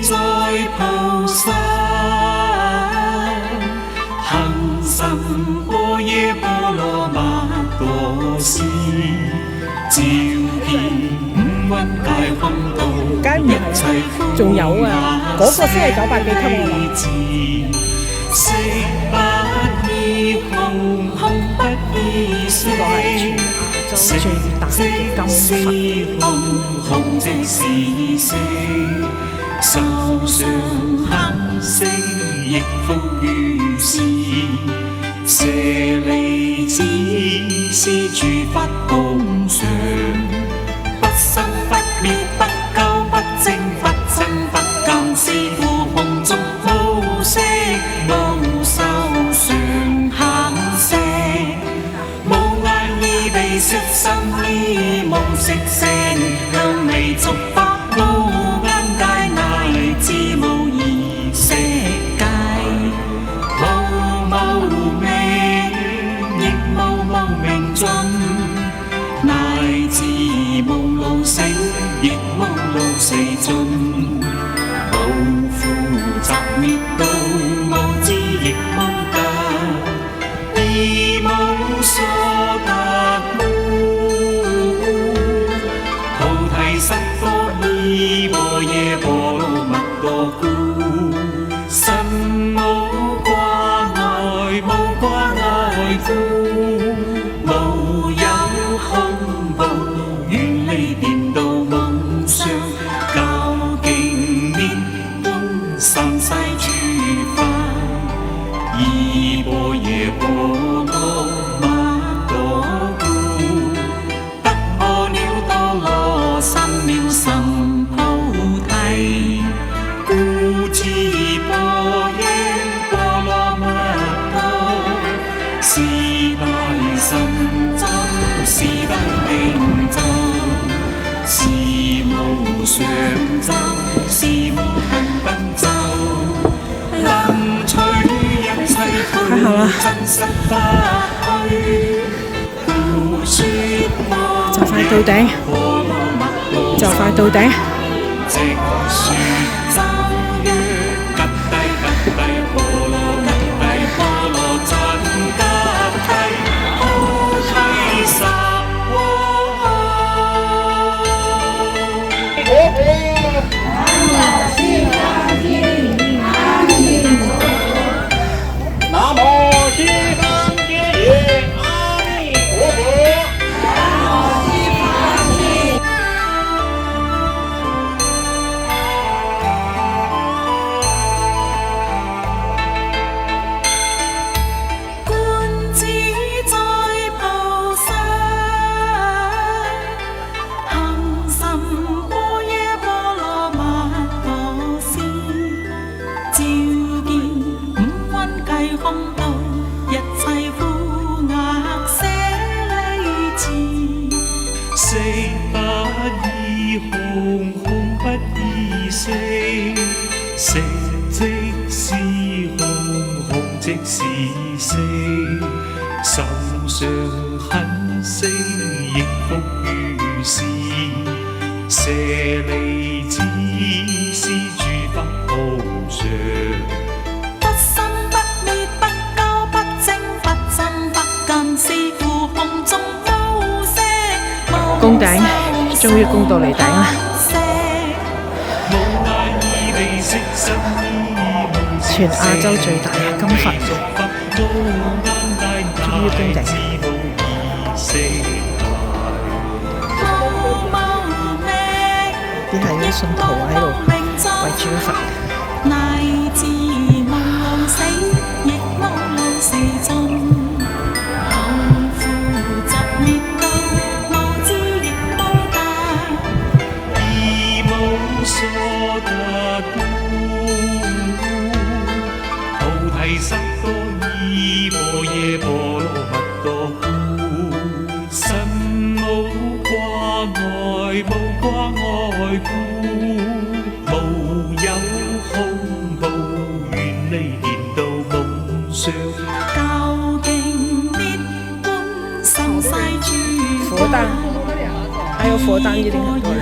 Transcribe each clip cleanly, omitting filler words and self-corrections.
在菩薩，行深般若波羅蜜多時，照見五蘊皆空道，一切苦仲有啊，嗰個先係900幾級我諗。色不異空，空不異色。最大嘅金佛，空即是色，受想行識亦復如是。舍利子，是諸法空相，不生不滅，不垢不淨，不增不減，是故空中無色無受想行識。色身依無色聲，香味觸法無間界，乃至無異色界。無明，亦無明盡，乃至無老死，亦無老死盡。無苦集滅道，無智亦無得，而無所得。依般若波羅蜜多故，身無掛礙，無掛礙故，無有恐怖，遠離顛倒夢想，究竟涅槃三世諸法，依般若波羅蜜多故，得阿耨多羅三藐三。故知般若波羅蜜多，是大神咒，是大明咒，是無上咒，是無間燈咒，能除一切苦真實法虛。就快到頂，就快到頂。色不異空，空不異色，色即是空，空即是色，受想行識亦復如是。舍利子，是諸法空相，不生不滅，不垢不淨，不增不減，是故空中無色。攻頂，終於攻到嚟頂啦！全亞洲最大嘅金佛，終於攻頂。啲係啲信徒喺度圍住個佛。乃至無老死，亦無老死盡。後苦集滅道，無智亦無得，而無所得故。菩提薩埵依般若波羅蜜多故，身無掛礙，無掛礙故，無有恐怖，遠離顛倒夢想，究竟涅槃三世諸佛誕，還有佛誕一定很多人。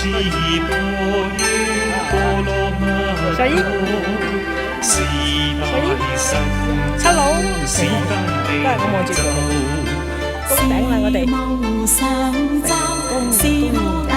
似播於波羅蜜所以多，是大神州， Hello，是大地都係咁望住佢。就。頂啦我哋是無上洲，是無大